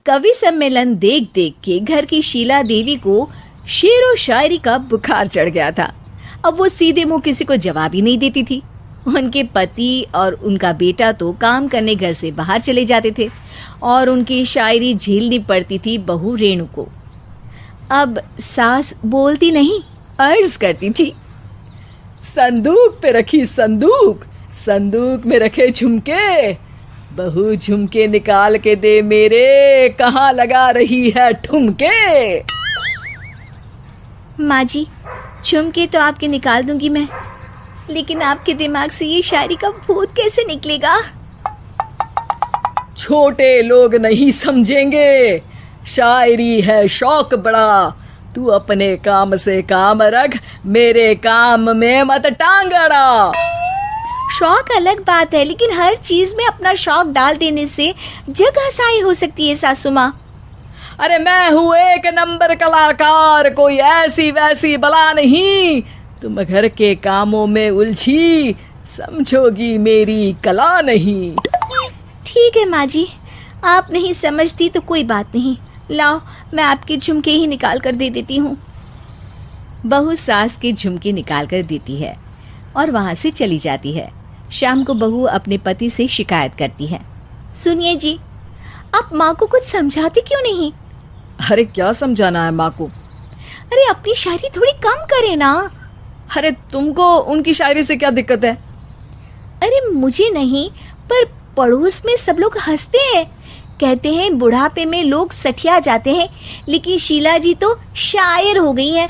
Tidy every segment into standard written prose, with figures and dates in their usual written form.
कवि सम्मेलन देख देख के घर की शीला देवी को शेर व शायरी का बुखार चढ़ गया था। अब वो सीधे मुंह किसी को जवाब ही नहीं देती थी। उनके पति और उनका बेटा तो काम करने घर से बाहर चले जाते थे और उनकी शायरी झेलनी पड़ती थी बहू रेणु को। अब सास बोलती नहीं, अर्ज करती थी, संदूक पे रखी संदूक, संदूक में रखे झुमके, बहू झुमके निकाल के दे मेरे, कहाँ लगा रही है ठुमके। माँ जी, झुमके तो आपके निकाल दूंगी मैं, लेकिन आपके दिमाग से ये शायरी का भूत कैसे निकलेगा? छोटे लोग नहीं समझेंगे, शायरी है शौक बड़ा, तू अपने काम से काम रख, मेरे काम में मत टांग अड़ा। शौक अलग बात है, लेकिन हर चीज में अपना शौक डाल देने से जग हंसाई हो सकती है सासू माँ। अरे मैं हूँ एक नंबर कलाकार, कोई ऐसी वैसी बला नहीं, तुम घर के कामों में उलझी, समझोगी मेरी कला नहीं। ठीक है माँ जी, आप नहीं समझती तो कोई बात नहीं, लाओ मैं आपके झुमके ही निकाल कर दे देती हूँ। बहू सास के झुमके निकाल कर देती है और वहाँ से चली जाती है। शाम को बहू अपने पति से शिकायत करती है, सुनिए जी, आप माँ को कुछ समझाते क्यों नहीं? अरे क्या समझाना है माँ को? अरे अपनी शायरी थोड़ी कम करे ना। अरे तुमको उनकी शायरी से क्या दिक्कत है? अरे मुझे नहीं, पर पड़ोस में सब लोग हंसते हैं, कहते हैं बुढ़ापे में लोग सठिया जाते हैं, लेकिन शीला जी तो शायर हो गई हैं।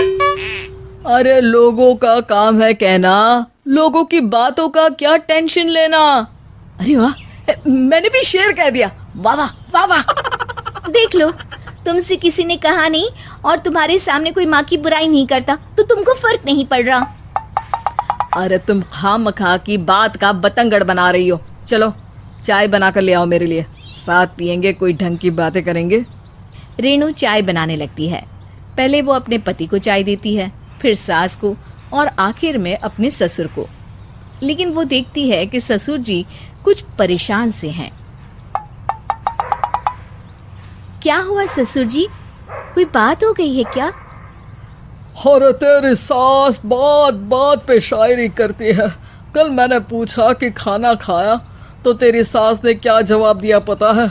अरे लोगों का काम है कहना, लोगों की बातों का क्या टेंशन लेना। अरे वाह, मैंने भी शेर कह दिया, वाह वाह वाह वाह। देख लो, तुमसे किसी ने कहा नहीं और तुम्हारे सामने कोई माँ की बुराई नहीं करता तो तुमको फर्क नहीं पड़ रहा। अरे तुम खामखा की बात का बतंगड़ बना रही हो। चलो चाय बना कर ले आओ मेरे लिए, साथ पियेंगे, कोई ढंग की बातें करेंगे। रेणु चाय बनाने लगती है। पहले वो अपने पति को चाय देती है, फिर सास को और आखिर में अपने ससुर को। लेकिन वो देखती है कि ससुर जी कुछ परेशान से हैं। क्या हुआ ससुर जी, कोई बात हो गई है क्या? अरे तेरी सास बात बात पे शायरी करती है। कल मैंने पूछा कि खाना खाया तो तेरी सास ने क्या जवाब दिया पता है?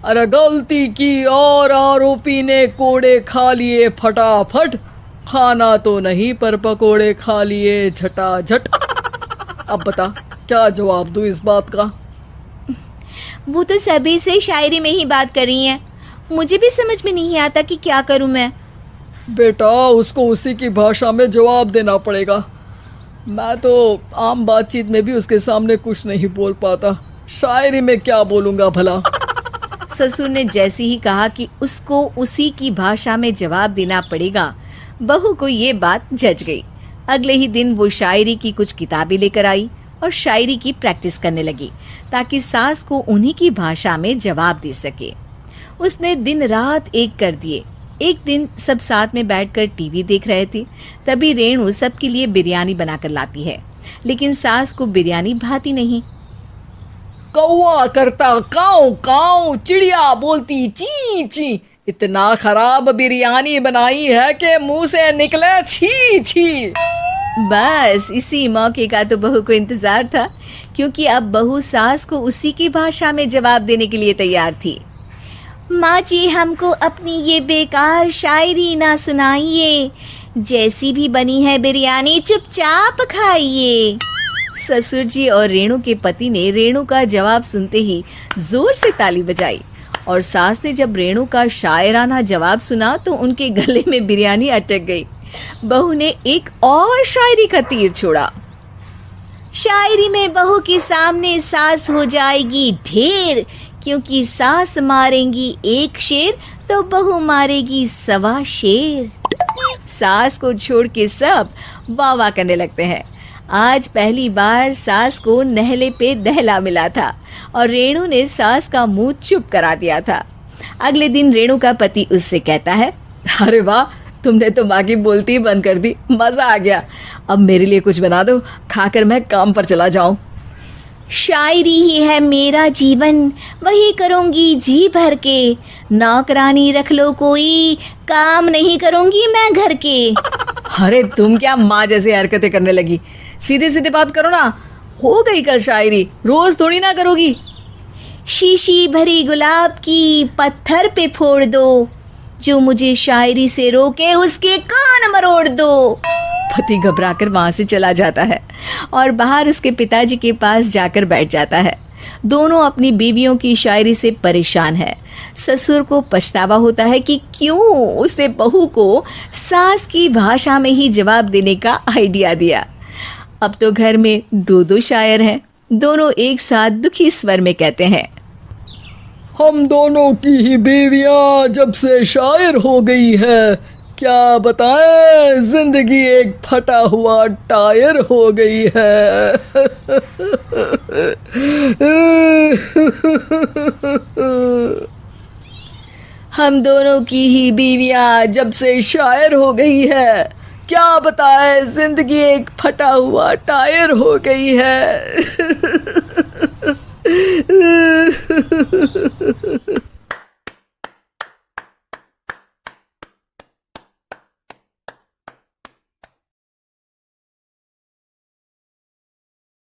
अरे गलती की और आरोपी ने कोड़े खा लिए फटाफट, खाना तो नहीं पर पकोड़े खा लिए झटाझट। अब बता क्या जवाब दूं इस बात का? वो तो सभी से शायरी में ही बात कर रही हैं, मुझे भी समझ में नहीं आता कि क्या करूं मैं। बेटा उसको उसी की भाषा में जवाब देना पड़ेगा। मैं तो आम बातचीत में भी उसके सामने कुछ नहीं बोल पाता, शायरी में क्या बोलूंगा भला। ससुर ने जैसे ही कहा कि उसको उसी की भाषा में जवाब देना पड़ेगा, बहू को ये बात जच गई। अगले ही दिन वो शायरी की कुछ किताबें लेकर आई और शायरी की प्रैक्टिस करने लगी ताकि सास को उन्हीं की भाषा में जवाब दे सके। उसने दिन रात एक कर दिए। एक दिन सब साथ में बैठकर टीवी देख रहे थे, तभी रेणु सबके लिए बिरयानी बनाकर लाती है, लेकिन सास को बिरयानी भाती नहीं। कौवा करता काऊ काऊ, चिड़िया बोलती ची ची, इतना खराब बिरयानी बनाई है कि मुंह से निकले छी छी। बस इसी मौके का तो बहू को इंतजार था, क्योंकि अब बहू सास को उसी की भाषा में जवाब देने के लिए तैयार थी। माँ जी, हमको अपनी ये बेकार शायरी ना सुनाइए, जैसी भी बनी है बिरयानी चुपचाप खाइए। ससुर जी और रेणु के पति ने रेणु का जवाब सुनते ही जोर से ताली बजाई और सास ने जब रेणु का शायराना जवाब सुना तो उनके गले में बिरयानी अटक गई। बहू ने एक और शायरी का तीर छोड़ा। शायरी में बहू के सामने सास हो जाएगी ढेर, क्योंकि सास मारेंगी एक शेर तो बहू मारेगी 1.25 शेर। सास को छोड़ के सब वाह वाह करने लगते हैं। आज पहली बार सास को नहले पे दहला मिला था और रेणु ने सास का मुंह चुप करा दिया था। अगले दिन रेणु का पति उससे कहता है, अरे वाह, तुमने तो माँ की बोलती बंद कर दी, मजा आ गया। अब मेरे लिए कुछ बना दो, खाकर मैं काम पर चला जाऊं। शायरी ही है मेरा जीवन, वही करूँगी जी भर के। नौकरानी रख लो कोई, काम नहीं करूँगी मैं घर के। अरे तुम क्या माँ जैसी हरकतें करने लगी, सीधे सीधे बात करो ना। हो गई कल शायरी, रोज थोड़ी ना करोगी। शीशी भरी गुलाब की पत्थर पे फोड़ दो, जो मुझे शायरी से रोके उसके कान मरोड़ दो। पति घबराकर वहां से चला जाता है और बाहर उसके पिताजी के पास जाकर बैठ जाता है। दोनों अपनी बीवियों की शायरी से परेशान है। ससुर को पछतावा होता है कि क्यों उसने बहू को सास की भाषा में ही जवाब देने का आइडिया दिया। अब तो घर में दो दो शायर हैं। दोनों एक साथ दुखी स्वर में कहते हैं, हम दोनों की ही बीवियां जब से शायर हो गई है, क्या बताएं, जिंदगी एक फटा हुआ टायर हो गई है। हम दोनों की ही बीवियां जब से शायर हो गई है, क्या बताए जिंदगी एक फटा हुआ टायर हो गई है।